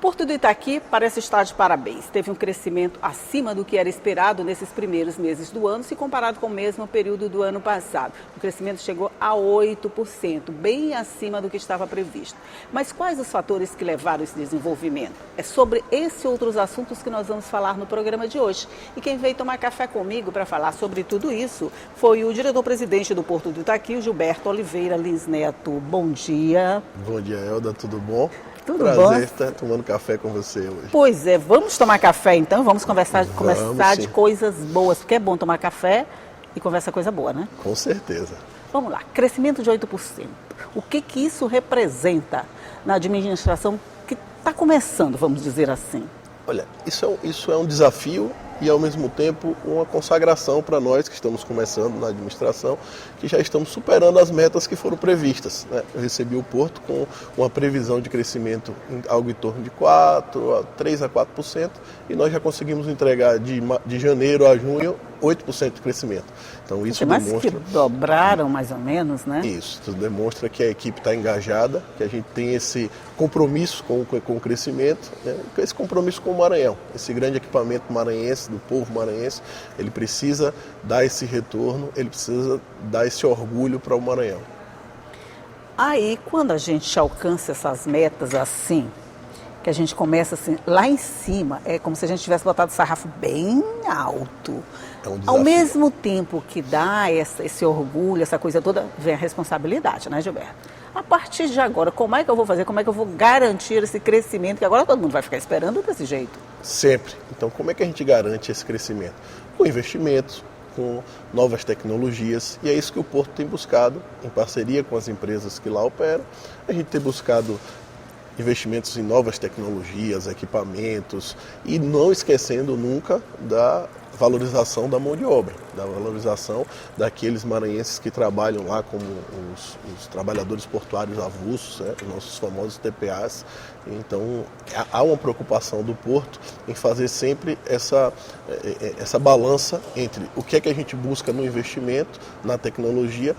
Porto do Itaqui parece estar de parabéns. Teve um crescimento acima do que era esperado nesses primeiros meses do ano, se comparado com o mesmo período do ano passado. O crescimento chegou a 8%, bem acima do que estava previsto. Mas quais os fatores que levaram esse desenvolvimento? É sobre esses e outros assuntos que nós vamos falar no programa de hoje. E quem veio tomar café comigo para falar sobre tudo isso foi o diretor-presidente do Porto do Itaqui, o Gilberto Oliveira Lins Neto. Bom dia. Bom dia, Elda. Tudo bom? Tudo Prazer estar tomando café com você hoje. Pois é, vamos tomar café então? Vamos começar de coisas boas, porque é bom tomar café e conversar coisa boa, né? Com certeza. Vamos lá, crescimento de 8%. O que isso representa na administração que está começando, vamos dizer assim? Olha, isso é um desafio e, ao mesmo tempo, uma consagração para nós que estamos começando na administração, que já estamos superando as metas que foram previstas, né? Eu recebi o Porto com uma previsão de crescimento algo em torno de 3 a 4%, e nós já conseguimos entregar de janeiro a junho 8% de crescimento. Então isso demonstra... que dobraram mais ou menos, né? Isso demonstra que a equipe está engajada, que a gente tem esse compromisso com o crescimento, né? Esse compromisso com o Maranhão, esse grande equipamento maranhense, do povo maranhense, ele precisa dar esse retorno, ele precisa dar esse orgulho para o Maranhão. Aí, quando a gente alcança essas metas assim, que a gente começa assim, lá em cima, é como se a gente tivesse botado o sarrafo bem alto. É um desafio. Ao mesmo tempo que dá esse orgulho, essa coisa toda, vem a responsabilidade, né, Gilberto? A partir de agora, como é que eu vou fazer? Como é que eu vou garantir esse crescimento? Que agora todo mundo vai ficar esperando desse jeito. Sempre. Então, como é que a gente garante esse crescimento? Com investimentos, com novas tecnologias, e é isso que o Porto tem buscado, em parceria com as empresas que lá operam. A gente tem buscado investimentos em novas tecnologias, equipamentos, e não esquecendo nunca da valorização da mão de obra, da valorização daqueles maranhenses que trabalham lá como os trabalhadores portuários avulsos, né, os nossos famosos TPAs. Então, há uma preocupação do Porto em fazer sempre essa balança entre o que é que a gente busca no investimento, na tecnologia,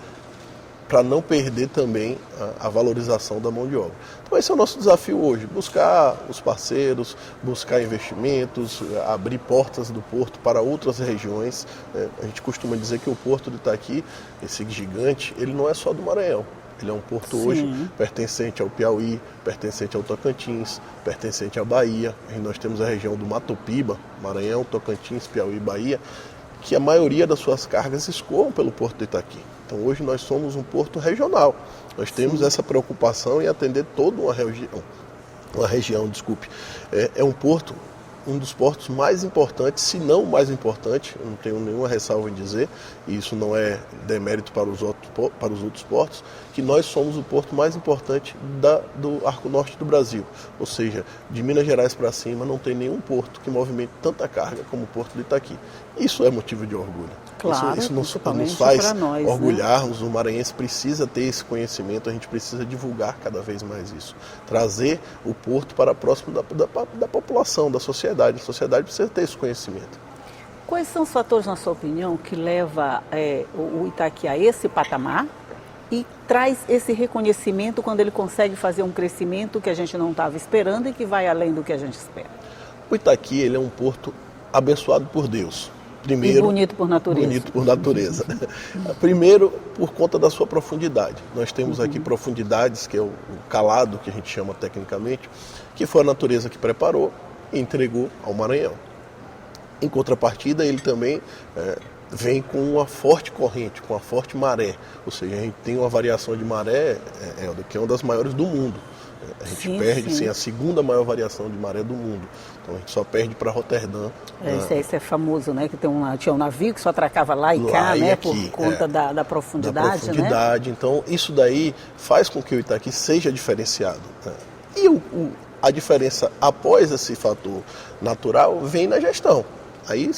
para não perder também a valorização da mão de obra. Então esse é o nosso desafio hoje, buscar os parceiros, buscar investimentos, abrir portas do Porto para outras regiões. A gente costuma dizer que o Porto de Itaqui, esse gigante, ele não é só do Maranhão. Ele é um porto hoje pertencente ao Piauí, pertencente ao Tocantins, pertencente à Bahia. E nós temos a região do Mato Piba, Maranhão, Tocantins, Piauí e Bahia, que a maioria das suas cargas escoam pelo Porto de Itaqui. Então hoje nós somos um porto regional. Nós temos essa preocupação em atender toda uma região. É um porto, um dos portos mais importantes, se não o mais importante, eu não tenho nenhuma ressalva em dizer, e isso não é demérito para os outros portos, que nós somos o porto mais importante do Arco Norte do Brasil. Ou seja, de Minas Gerais para cima não tem nenhum porto que movimente tanta carga como o Porto de Itaqui. Isso é motivo de orgulho. Claro, isso nos faz orgulharmos, o maranhense precisa ter esse conhecimento, a gente precisa divulgar cada vez mais isso. Trazer o porto para próximo da população, da sociedade. A sociedade precisa ter esse conhecimento. Quais são os fatores, na sua opinião, que leva o Itaqui a esse patamar e traz esse reconhecimento quando ele consegue fazer um crescimento que a gente não estava esperando e que vai além do que a gente espera? O Itaqui, ele é um porto abençoado por Deus. Primeiro, e bonito por natureza. Bonito por natureza. Primeiro, por conta da sua profundidade. Nós temos aqui profundidades, que é o calado, que a gente chama tecnicamente, que foi a natureza que preparou e entregou ao Maranhão. Em contrapartida, ele também vem com uma forte corrente, com uma forte maré. Ou seja, a gente tem uma variação de maré que é uma das maiores do mundo. A gente perde a segunda maior variação de maré do mundo. Então a gente só perde para Roterdã. Esse é famoso, né? Que tinha um navio que só atracava lá e cá, né? Por conta da profundidade, né? Então isso daí faz com que o Itaqui seja diferenciado. Né? E a diferença após esse fator natural vem na gestão. Aí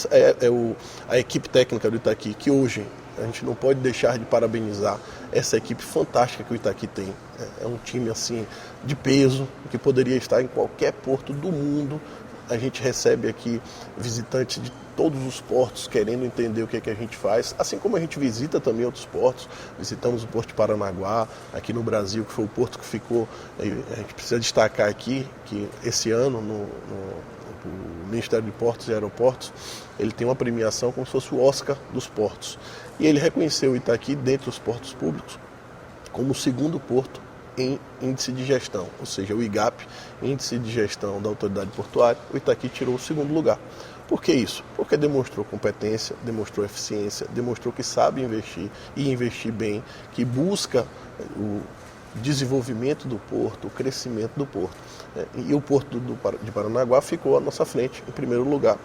a equipe técnica do Itaqui, que hoje a gente não pode deixar de parabenizar essa equipe fantástica que o Itaqui tem. É um time assim de peso, que poderia estar em qualquer porto do mundo, a gente recebe aqui visitantes de todos os portos querendo entender o que é que a gente faz, assim como a gente visita também outros portos. Visitamos o Porto de Paranaguá, aqui no Brasil, que foi o porto que ficou, a gente precisa destacar aqui, que esse ano o Ministério de Portos e Aeroportos, ele tem uma premiação como se fosse o Oscar dos portos. E ele reconheceu o Itaqui, dentre os portos públicos, como o segundo porto em índice de gestão, ou seja, o IGAP, índice de gestão da autoridade portuária, o Itaqui tirou o segundo lugar. Por que isso? Porque demonstrou competência, demonstrou eficiência, demonstrou que sabe investir e investir bem, que busca o desenvolvimento do porto, o crescimento do porto. E o Porto de Paranaguá ficou à nossa frente, em primeiro lugar.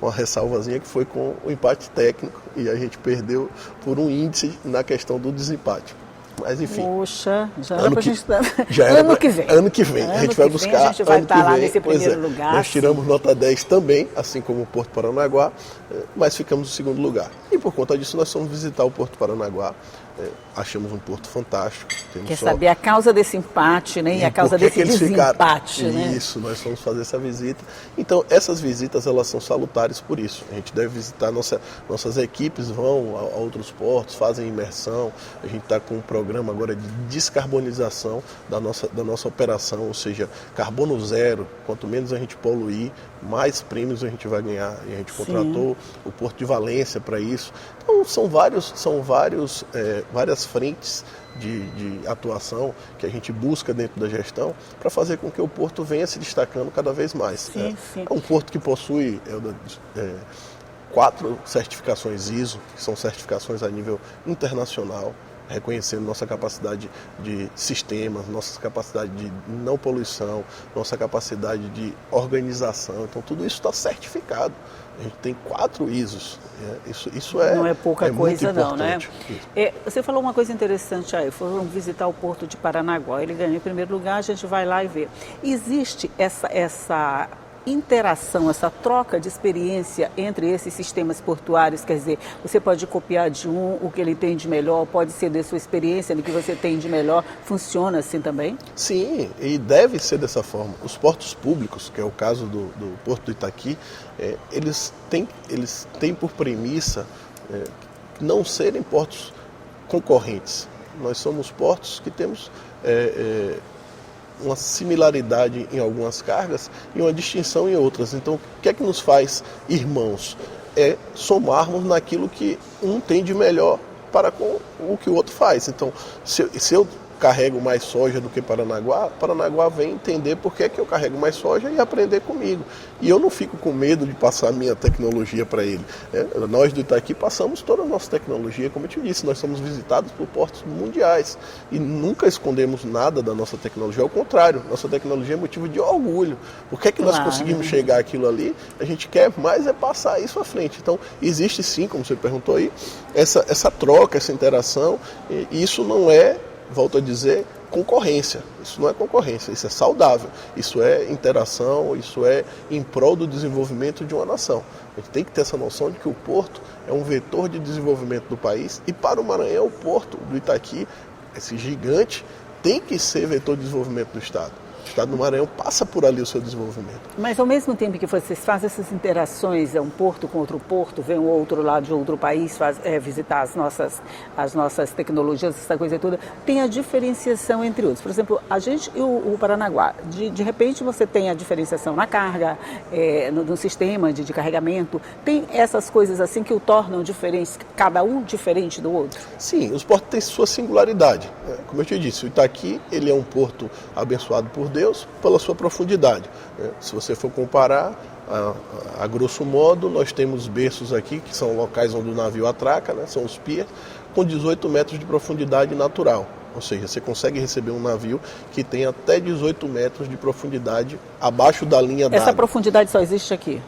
Uma ressalvazinha que foi com o empate técnico e a gente perdeu por um índice na questão do desempate. Mas enfim. Poxa, já era pra gente dar. Ano que vem. Ano que vem. A gente vai buscar. A gente vai estar lá nesse primeiro lugar. Nós tiramos nota 10 também, assim como o Porto Paranaguá, mas ficamos no segundo lugar. E por conta disso nós fomos visitar o Porto Paranaguá. Achamos um porto fantástico. Quer saber a causa desse empate, né? E a causa desse desempate, né? Isso, nós fomos fazer essa visita. Então, essas visitas, elas são salutares por isso. A gente deve visitar, nossas equipes vão a outros portos, fazem imersão. A gente está com um programa agora de descarbonização da nossa operação, ou seja, carbono zero. Quanto menos a gente poluir, mais prêmios a gente vai ganhar. E a gente contratou o Porto de Valência para isso. Então, são várias frentes de atuação que a gente busca dentro da gestão para fazer com que o porto venha se destacando cada vez mais. Sim. É um porto que possui 4 certificações ISO, que são certificações a nível internacional, reconhecendo nossa capacidade de sistemas, nossa capacidade de não poluição, nossa capacidade de organização. Então, tudo isso está certificado. A gente tem 4 ISOs. Isso não é pouca coisa, não, né? É, você falou uma coisa interessante aí. Foram visitar o Porto de Paranaguá. Ele ganhou em primeiro lugar, a gente vai lá e vê. Existe essa interação, essa troca de experiência entre esses sistemas portuários, quer dizer, você pode copiar de um o que ele tem de melhor, pode ser da sua experiência, do que você tem de melhor, funciona assim também? Sim, e deve ser dessa forma. Os portos públicos, que é o caso do Porto do Itaqui, eles têm por premissa não serem portos concorrentes. Nós somos portos que temos uma similaridade em algumas cargas e uma distinção em outras. Então, o que é que nos faz irmãos? É somarmos naquilo que um tem de melhor para com o que o outro faz. Então, se eu carrego mais soja do que Paranaguá vem entender por que eu carrego mais soja e aprender comigo. E eu não fico com medo de passar a minha tecnologia para ele. Nós do Itaqui passamos toda a nossa tecnologia, como eu te disse, nós somos visitados por portos mundiais e nunca escondemos nada da nossa tecnologia, ao contrário, nossa tecnologia é motivo de orgulho. Por que nós conseguimos chegar àquilo ali? A gente quer mais é passar isso à frente. Então, existe sim, como você perguntou aí, essa troca, essa interação, e isso não é, volto a dizer, concorrência. Isso não é concorrência, isso é saudável. Isso é interação, isso é em prol do desenvolvimento de uma nação. A gente tem que ter essa noção de que o porto é um vetor de desenvolvimento do país e para o Maranhão, o porto do Itaqui, esse gigante, tem que ser vetor de desenvolvimento do Estado. O Estado do Maranhão passa por ali o seu desenvolvimento. Mas ao mesmo tempo que vocês fazem essas interações, um porto com outro porto, vem um outro lá de outro país visitar as nossas tecnologias, essa coisa toda, tem a diferenciação entre outros. Por exemplo, a gente e o Paranaguá, de repente você tem a diferenciação na carga, no sistema de carregamento, tem essas coisas assim que o tornam diferente, cada um diferente do outro? Sim, os portos têm sua singularidade. Como eu te disse, o Itaqui ele é um porto abençoado por Deus pela sua profundidade. Se você for comparar, a grosso modo, nós temos berços aqui, que são locais onde o navio atraca, né, são os piers, com 18 metros de profundidade natural. Ou seja, você consegue receber um navio que tem até 18 metros de profundidade abaixo da linha d'água. Essa profundidade só existe aqui?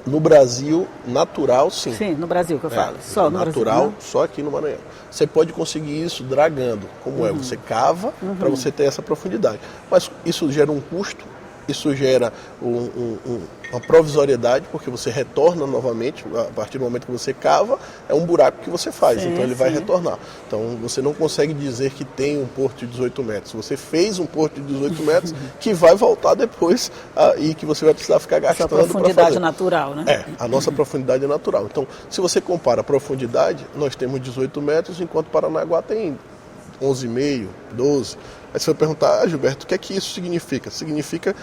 No Brasil, natural, sim. Sim, no Brasil que eu falo. Só no natural, Brasil, só aqui no Maranhão. Você pode conseguir isso dragando, como você cava para você ter essa profundidade. Mas isso gera um custo Isso gera uma provisoriedade, porque você retorna novamente, a partir do momento que você cava, é um buraco que você faz, então ele vai retornar. Então você não consegue dizer que tem um porto de 18 metros. Você fez um porto de 18 metros que vai voltar depois e que você vai precisar ficar gastando para fazer. A profundidade natural, né? A nossa profundidade é natural. Então, se você compara a profundidade, nós temos 18 metros, enquanto Paranaguá tem 11,5, 12. Aí você vai perguntar, Gilberto, o que é que isso significa? Significa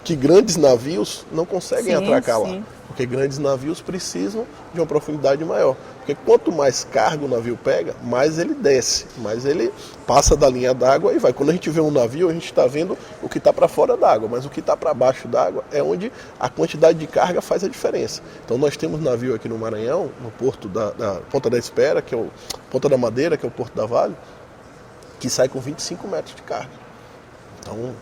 que grandes navios não conseguem atracar lá. Porque grandes navios precisam de uma profundidade maior. Porque quanto mais carga o navio pega, mais ele desce, mais ele passa da linha d'água e vai. Quando a gente vê um navio, a gente está vendo o que está para fora d'água, mas o que está para baixo d'água é onde a quantidade de carga faz a diferença. Então nós temos navio aqui no Maranhão, no porto da Ponta da Espera, que é o Ponta da Madeira, que é o Porto da Vale, que sai com 25 metros de carga. Então,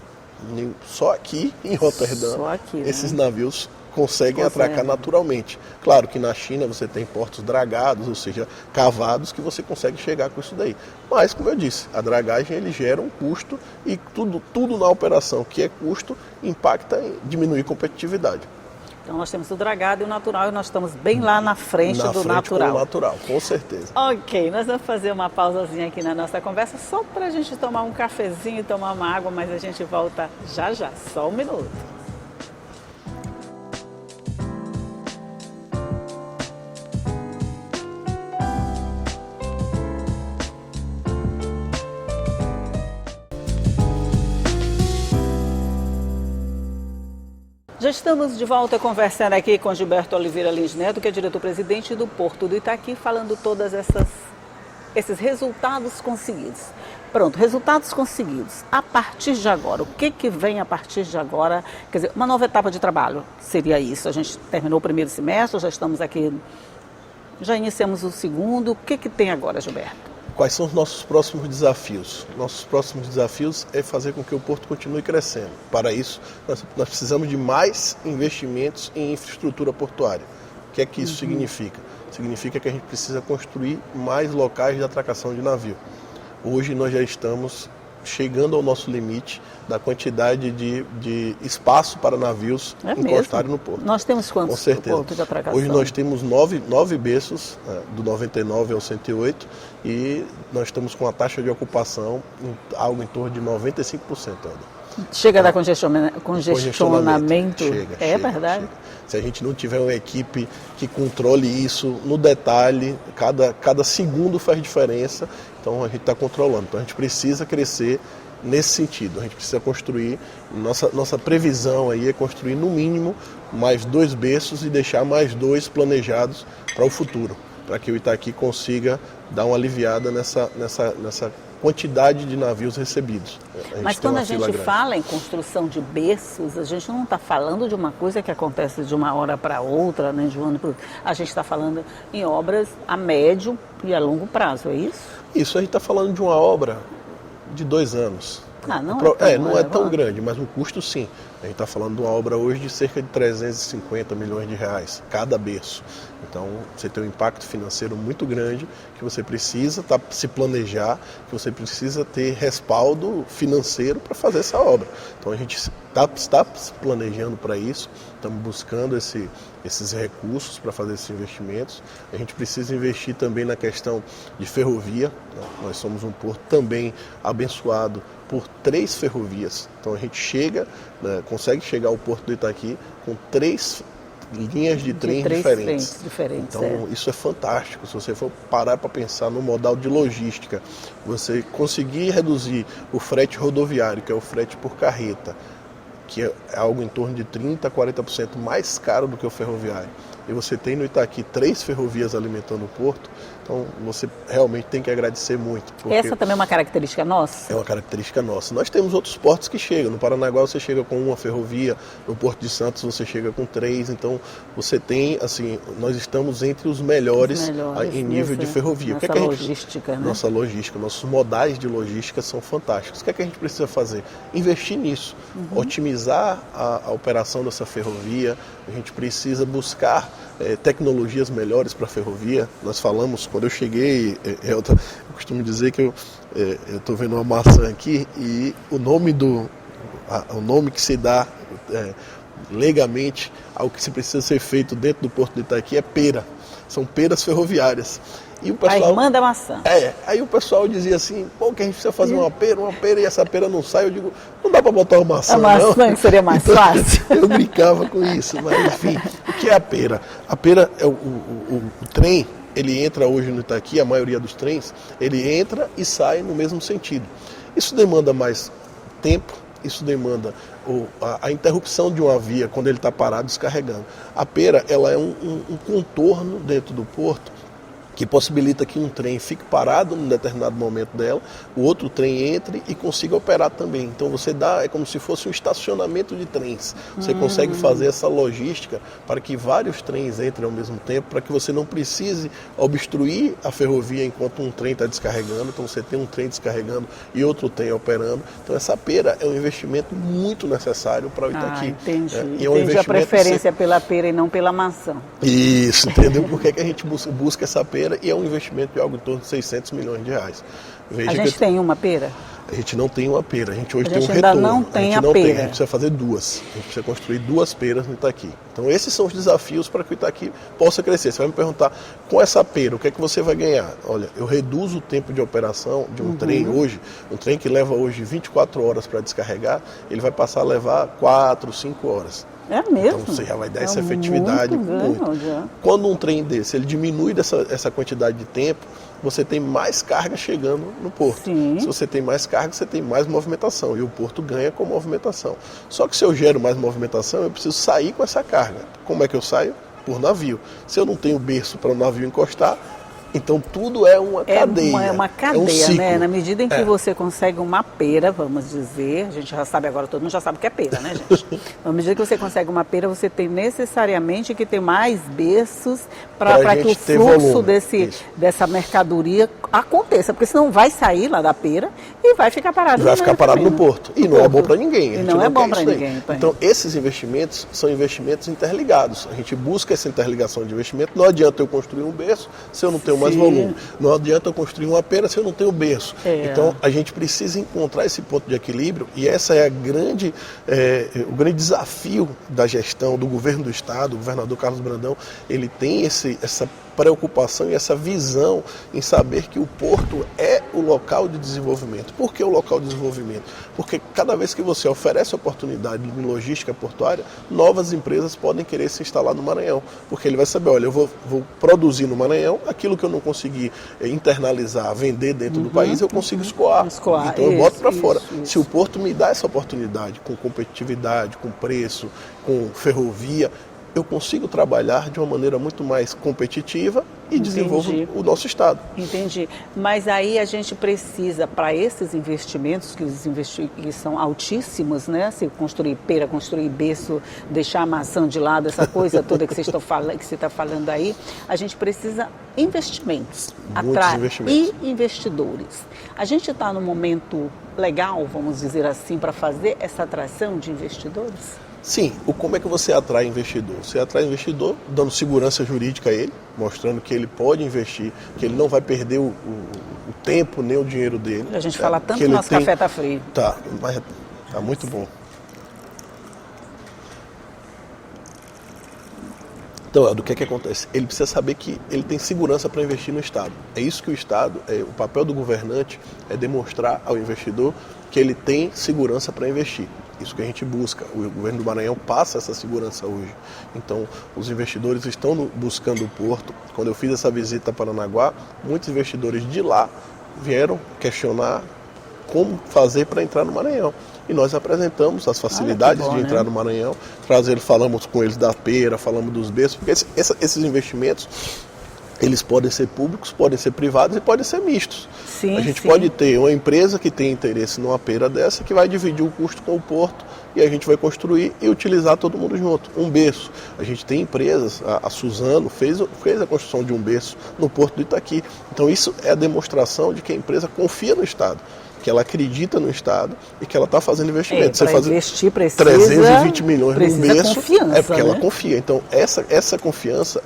só aqui em Roterdã, esses navios conseguem atracar naturalmente. Claro que na China você tem portos dragados, ou seja, cavados, que você consegue chegar com isso daí. Mas, como eu disse, a dragagem ele gera um custo e tudo na operação que é custo impacta em diminuir competitividade. Então nós temos o dragado e o natural e nós estamos bem lá na frente do natural. Com o natural, com certeza. Ok, nós vamos fazer uma pausazinha aqui na nossa conversa só para a gente tomar um cafezinho e tomar uma água, mas a gente volta já já, só um minuto. Já estamos de volta conversando aqui com Gilberto Oliveira Lins Neto, que é diretor-presidente do Porto do Itaqui, falando todos esses resultados conseguidos. Pronto, resultados conseguidos. A partir de agora, o que vem a partir de agora? Quer dizer, uma nova etapa de trabalho seria isso. A gente terminou o primeiro semestre, já estamos aqui, já iniciamos o segundo. O que tem agora, Gilberto? Quais são os nossos próximos desafios? Nossos próximos desafios é fazer com que o Porto continue crescendo. Para isso, nós precisamos de mais investimentos em infraestrutura portuária. O que é que isso significa? Significa que a gente precisa construir mais locais de atracação de navio. Hoje nós já estamos chegando ao nosso limite da quantidade de espaço para navios encostarem no porto. Nós temos quantos? Com certeza. Porto de atracação? Hoje nós temos nove berços, do 99 ao 108, e nós estamos com a taxa de ocupação algo em torno de 95% ainda. Chega a dar congestionamento? Chega, verdade? Chega. Se a gente não tiver uma equipe que controle isso no detalhe, cada segundo faz diferença, então a gente está controlando. Então a gente precisa crescer nesse sentido. A gente precisa construir, nossa previsão aí é construir no mínimo mais 2 berços e deixar mais 2 planejados para o futuro, para que o Itaqui consiga dar uma aliviada nessa quantidade de navios recebidos. Mas quando a gente fala em construção de berços, a gente não está falando de uma coisa que acontece de uma hora para outra, né, de um ano para outro. A gente está falando em obras a médio e a longo prazo, é isso? Isso, a gente está falando de uma obra de 2 anos. Não é tão grande, mas o custo sim. A gente está falando de uma obra hoje de cerca de 350 milhões de reais, cada berço. Então, você tem um impacto financeiro muito grande, que você precisa se planejar, que você precisa ter respaldo financeiro para fazer essa obra. Então, a gente está se planejando para isso, estamos buscando esses recursos para fazer esses investimentos. A gente precisa investir também na questão de ferrovia, né? Nós somos um porto também abençoado por 3 ferrovias. Então a gente consegue chegar ao Porto do Itaqui com 3 linhas de trem diferentes. Então isso é fantástico. Se você for parar para pensar no modal de logística, você conseguir reduzir o frete rodoviário, que é o frete por carreta, que é algo em torno de 30% a 40% mais caro do que o ferroviário, e você tem no Itaqui 3 ferrovias alimentando o porto, então você realmente tem que agradecer muito. Essa também é uma característica nossa? É uma característica nossa. Nós temos outros portos que chegam. No Paranaguá você chega com 1 ferrovia, no Porto de Santos você chega com 3, então você tem, assim, nós estamos entre os melhores em nível de ferrovia. Nossa logística, né? Nossa logística, nossos modais de logística são fantásticos. O que é que a gente precisa fazer? Investir nisso, otimizar a operação dessa ferrovia. A gente precisa buscar tecnologias melhores para a ferrovia. Nós falamos, quando eu cheguei, eu costumo dizer que eu estou vendo uma maçã aqui e o nome que se dá legalmente, algo que se precisa ser feito dentro do Porto de Itaqui é pera. São peras ferroviárias. E o pessoal, a irmã da maçã. Aí o pessoal dizia assim, pô, que a gente precisa fazer uma pera e essa pera não sai. Eu digo, não dá para botar uma maçã, a maçã não. Que seria mais então, fácil. Eu brincava com isso, mas enfim, o que é a pera? A pera é o trem, ele entra hoje no Itaqui, a maioria dos trens, ele entra e sai no mesmo sentido. Isso demanda mais tempo, isso demanda a interrupção de uma via quando ele está parado descarregando. A pera, ela é um contorno dentro do porto que possibilita que um trem fique parado num determinado momento dela, o outro trem entre e consiga operar também. Então você é como se fosse um estacionamento de trens. Você consegue fazer essa logística para que vários trens entrem ao mesmo tempo, para que você não precise obstruir a ferrovia enquanto um trem está descarregando. Então você tem um trem descarregando e outro trem operando. Então essa pera é um investimento muito necessário para o Itaqui. Entendi. E é um Entendi a preferência pela pera e não pela maçã. Isso, entendeu? Por que a gente busca essa pera? E é um investimento de algo em torno de 600 milhões de reais. Veja a gente tem uma pera? A gente não tem uma pera, a gente hoje tem um ainda retorno. Não tem a gente a pera. A gente precisa fazer duas. A gente precisa construir 2 peras no Itaqui. Então esses são os desafios para que o Itaqui possa crescer. Você vai me perguntar, com essa pera, o que é que você vai ganhar? Olha, eu reduzo o tempo de operação de um trem hoje, um trem que leva hoje 24 horas para descarregar, ele vai passar a levar 4, 5 horas. É mesmo? Então você já vai dar essa efetividade. Muito. Quando um trem desse, ele diminui essa quantidade de tempo, você tem mais carga chegando no porto. Sim. Se você tem mais carga, você tem mais movimentação. E o porto ganha com movimentação. Só que se eu gero mais movimentação, eu preciso sair com essa carga. Como é que eu saio? Por navio. Se eu não tenho berço para o navio encostar, então tudo é uma cadeia. É uma cadeia, ciclo. né? Na medida em que você consegue uma pera, vamos dizer, a gente já sabe agora, todo mundo já sabe o que é pera, né, gente? Na medida que você consegue uma pera, você tem necessariamente que ter mais berços para que o fluxo dessa mercadoria aconteça, porque senão vai sair lá da pera e vai ficar parado. Vai ficar parado no porto. E não é bom para ninguém. E não é bom para ninguém. Então, esses investimentos são investimentos interligados. A gente busca essa interligação de investimento. Não adianta eu construir um berço se eu não tenho mais volume. Não adianta eu construir uma pera se eu não tenho berço. Então, a gente precisa encontrar esse ponto de equilíbrio e essa é o grande desafio da gestão do governo do Estado. O governador Carlos Brandão, ele tem essa preocupação e essa visão em saber que o porto é o local de desenvolvimento. Por que o local de desenvolvimento? Porque cada vez que você oferece oportunidade de logística portuária, novas empresas podem querer se instalar no Maranhão, porque ele vai saber, olha, eu vou produzir no Maranhão aquilo que eu não consegui internalizar, vender dentro do país, eu consigo escoar. Então eu boto para fora. Se o porto me dá essa oportunidade, com competitividade, com preço, com ferrovia, eu consigo trabalhar de uma maneira muito mais competitiva e desenvolvo o nosso Estado. Entendi. Mas aí a gente precisa, para esses investimentos, que são altíssimos, né? Se construir pera, construir berço, deixar a maçã de lado, essa coisa toda que você está falando aí, a gente precisa investimentos. E investidores. A gente está num momento legal, vamos dizer assim, para fazer essa atração de investidores? Sim, como é que você atrai investidor? Você atrai investidor dando segurança jurídica a ele, mostrando que ele pode investir, que ele não vai perder o tempo nem o dinheiro dele. A gente fala tanto que o nosso café está frio. Tá, mas tá muito bom. Então, do que acontece? Ele precisa saber que ele tem segurança para investir no Estado. É isso que o Estado, o papel do governante é demonstrar ao investidor que ele tem segurança para investir. Isso que a gente busca. O governo do Maranhão passa essa segurança hoje. Então, os investidores estão buscando o porto. Quando eu fiz essa visita a Paranaguá, muitos investidores de lá vieram questionar como fazer para entrar no Maranhão. E nós apresentamos as facilidades de entrar no Maranhão, falamos com eles da pera, falamos dos berços, porque esses investimentos, eles podem ser públicos, podem ser privados e podem ser mistos. Sim, a gente pode ter uma empresa que tem interesse numa pera dessa, que vai dividir o custo com o porto e a gente vai construir e utilizar todo mundo junto. Um berço. A gente tem empresas, a Suzano fez a construção de um berço no Porto do Itaqui. Então isso é a demonstração de que a empresa confia no Estado, que ela acredita no Estado e que ela está fazendo investimento. Para investir precisa 320 milhões no berço, confiança, porque ela confia. Então essa confiança,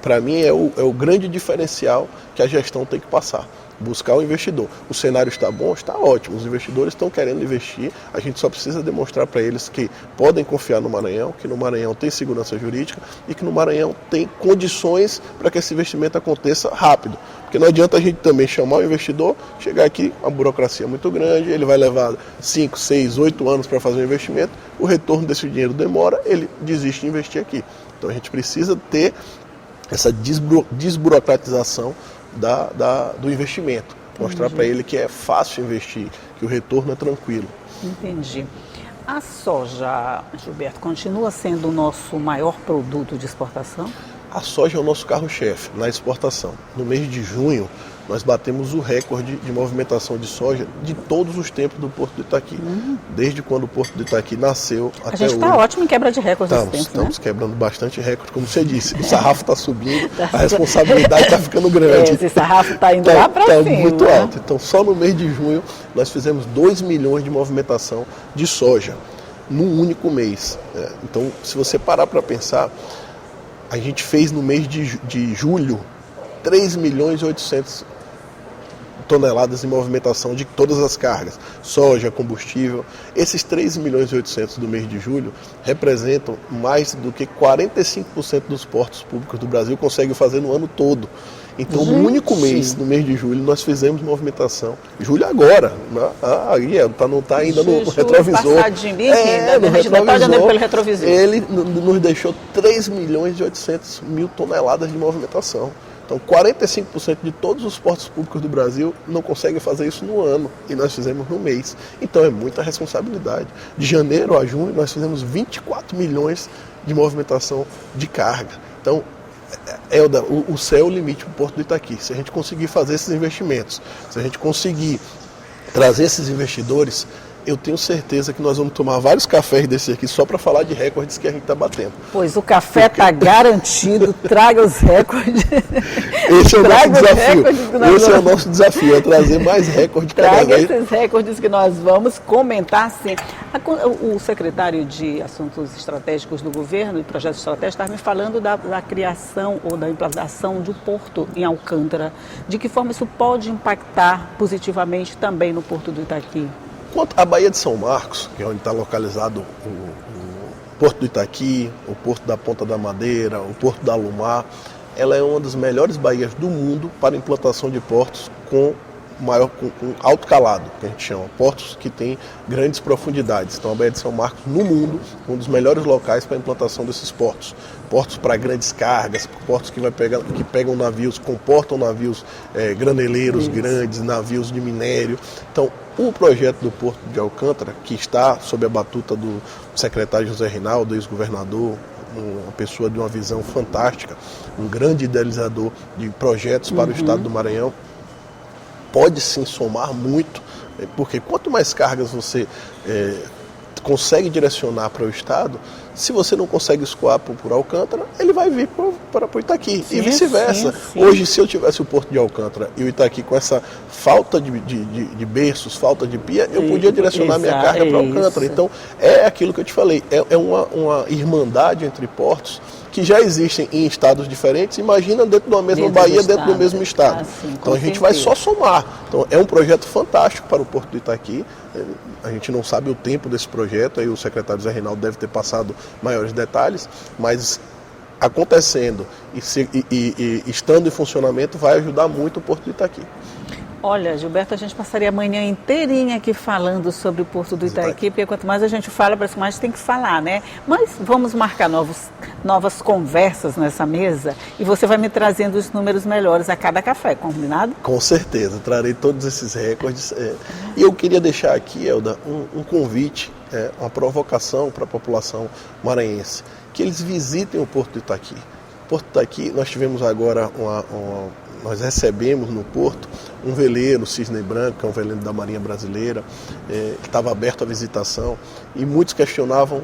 para mim, é o grande diferencial que a gestão tem que passar. buscar o investidor. O cenário está bom? Está ótimo. Os investidores estão querendo investir. A gente só precisa demonstrar para eles que podem confiar no Maranhão, que no Maranhão tem segurança jurídica e que no Maranhão tem condições para que esse investimento aconteça rápido. Porque não adianta a gente também chamar o investidor, chegar aqui, uma burocracia muito grande, ele vai levar 5, 6, 8 anos para fazer um investimento, o retorno desse dinheiro demora, ele desiste de investir aqui. Então a gente precisa ter essa desburocratização do investimento. Mostrar para ele que é fácil investir, que o retorno é tranquilo. Entendi. A soja, Gilberto, continua sendo o nosso maior produto de exportação? A soja é o nosso carro-chefe na exportação. No mês de junho, nós batemos o recorde de movimentação de soja de todos os tempos do Porto do Itaqui. Desde quando o Porto do Itaqui nasceu até hoje. A gente está ótimo em quebra de recordes nesse tempo, Estamos quebrando bastante recorde, como você disse. O sarrafo está subindo, a responsabilidade está ficando grande. Esse sarrafo está indo lá para cima. Está muito alto. Então, só no mês de junho, nós fizemos 2 milhões de movimentação de soja, num único mês. Então, se você parar para pensar, a gente fez no mês de julho 3 milhões e 800 toneladas de movimentação de todas as cargas, soja, combustível. Esses 3 milhões e 800 do mês de julho representam mais do que 45% dos portos públicos do Brasil conseguem fazer no ano todo. Então, no único mês, no mês de julho, nós fizemos movimentação. Julho agora, não está ainda no retrovisor. Passadinho, pelo retrovisor. Ele nos deixou 3 milhões e 800 mil toneladas de movimentação. Então, 45% de todos os portos públicos do Brasil não conseguem fazer isso no ano, e nós fizemos no mês. Então, é muita responsabilidade. De janeiro a junho, nós fizemos 24 milhões de movimentação de carga. Então, Elda, o céu é o limite para o Porto do Itaqui. Se a gente conseguir fazer esses investimentos, se a gente conseguir trazer esses investidores, eu tenho certeza que nós vamos tomar vários cafés desse aqui só para falar de recordes que a gente está batendo. Pois o café está garantido, traga os recordes. Esse é o nosso desafio. Esse é o nosso desafio, é trazer mais recordes cada vez. Traga esses recordes que nós vamos comentar sim. O secretário de Assuntos Estratégicos do Governo e Projetos Estratégicos estava me falando da criação ou da implantação de um porto em Alcântara. De que forma isso pode impactar positivamente também no Porto do Itaqui? Quanto à Baía de São Marcos, que é onde está localizado o Porto do Itaqui, o Porto da Ponta da Madeira, o Porto da Alumar, ela é uma das melhores baías do mundo para implantação de portos com alto calado, que a gente chama, portos que têm grandes profundidades. Então a Baía de São Marcos, no mundo, é um dos melhores locais para a implantação desses portos. Portos para grandes cargas, portos que pegam navios, comportam navios graneleiros grandes, navios de minério. Então, o projeto do Porto de Alcântara, que está sob a batuta do secretário José Reinaldo, ex-governador, uma pessoa de uma visão fantástica, um grande idealizador de projetos para o estado do Maranhão, pode sim somar muito, porque quanto mais cargas você consegue direcionar para o estado, se você não consegue escoar por Alcântara, ele vai vir para o Itaqui, e vice-versa. Hoje, se eu tivesse o Porto de Alcântara e o Itaqui com essa falta de berços, falta de pia, eu podia direcionar minha carga para Alcântara. Então, é aquilo que eu te falei, é uma irmandade entre portos que já existem em estados diferentes. Imagina dentro de uma mesma baía, dentro do mesmo estado. Então a gente vai só somar. Então é um projeto fantástico para o Porto do Itaqui. A gente não sabe o tempo desse projeto, aí o secretário Zé Reinaldo deve ter passado maiores detalhes, mas acontecendo e estando em funcionamento vai ajudar muito o Porto do Itaqui. Olha, Gilberto, a gente passaria a manhã inteirinha aqui falando sobre o Porto do Itaqui, porque quanto mais a gente fala, parece que mais tem que falar, né? Mas vamos marcar novas conversas nessa mesa e você vai me trazendo os números melhores a cada café, combinado? Com certeza, trarei todos esses recordes. E eu queria deixar aqui, Elda, um convite, uma provocação para a população maranhense, que eles visitem o Porto do Itaqui. Porto do Itaqui, nós tivemos agora nós recebemos no Porto um veleiro, Cisne Branco, que é um veleiro da Marinha Brasileira, que estava aberto à visitação, e muitos questionavam,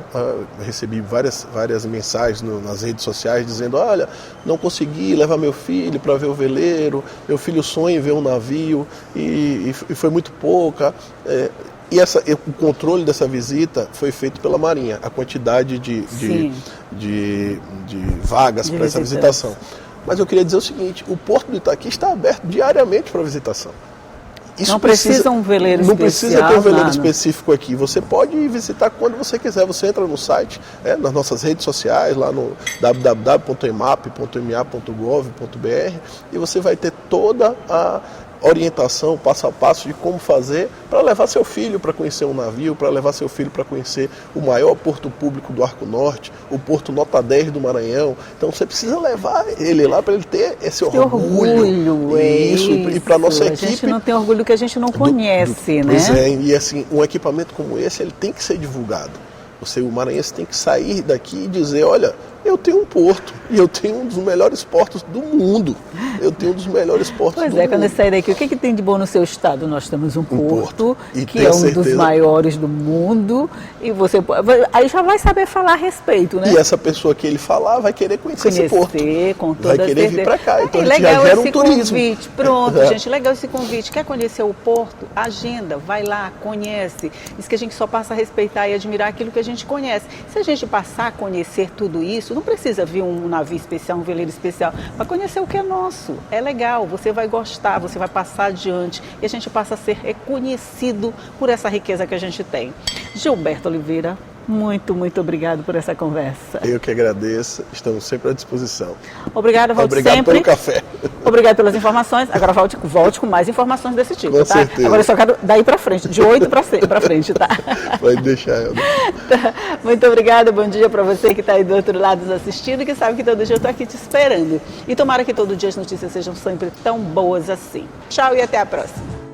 recebi várias mensagens nas redes sociais dizendo, olha, não consegui levar meu filho para ver o veleiro, meu filho sonha em ver um navio, e foi muito pouca. E o controle dessa visita foi feito pela Marinha, a quantidade de vagas para essa visitação. Mas eu queria dizer o seguinte, o Porto do Itaqui está aberto diariamente para visitação. Isso não precisa um veleiro especial. Não precisa ter um veleiro específico aqui. Você pode ir visitar quando você quiser. Você entra no site, nas nossas redes sociais, lá no www.emap.ma.gov.br e você vai ter toda a orientação, passo a passo de como fazer para levar seu filho para conhecer um navio, para levar seu filho para conhecer o maior porto público do Arco Norte, o porto nota 10 do Maranhão. Então você precisa levar ele lá para ele ter esse orgulho. Isso. E para nossa equipe. A gente não tem orgulho que a gente não conhece, né? Pois é, e assim, um equipamento como esse, ele tem que ser divulgado. O maranhense tem que sair daqui e dizer, olha, eu tenho um porto e eu tenho um dos melhores portos do mundo. Pois é, quando eu sair daqui, o que tem de bom no seu estado? Nós temos um porto que é um dos maiores do mundo e você aí já vai saber falar a respeito, né? E essa pessoa que ele falar vai querer conhecer esse porto. Com toda vai querer vir para cá. Então a gente legal já gera esse um turismo. Convite. Pronto, gente, legal esse convite. Quer conhecer o porto? Agenda, vai lá, conhece. Diz que a gente só passa a respeitar e admirar aquilo que a gente conhece. Se a gente passar a conhecer tudo isso, não precisa vir um navio especial, um veleiro especial, para conhecer o que é nosso. É legal, você vai gostar, você vai passar adiante e a gente passa a ser reconhecido por essa riqueza que a gente tem. Gilberto Oliveira, muito obrigado por essa conversa. Eu que agradeço, estamos sempre à disposição. Obrigado, volte Obrigado sempre. Pelo café. Obrigado pelas informações. Agora volte com mais informações desse tipo, com tá? certeza. Agora eu só quero daí para frente, de 8 para frente, tá? Pode deixar, Helder. Tá. Muito obrigada, bom dia para você que está aí do outro lado nos assistindo e que sabe que todo dia eu estou aqui te esperando. E tomara que todo dia as notícias sejam sempre tão boas assim. Tchau e até a próxima.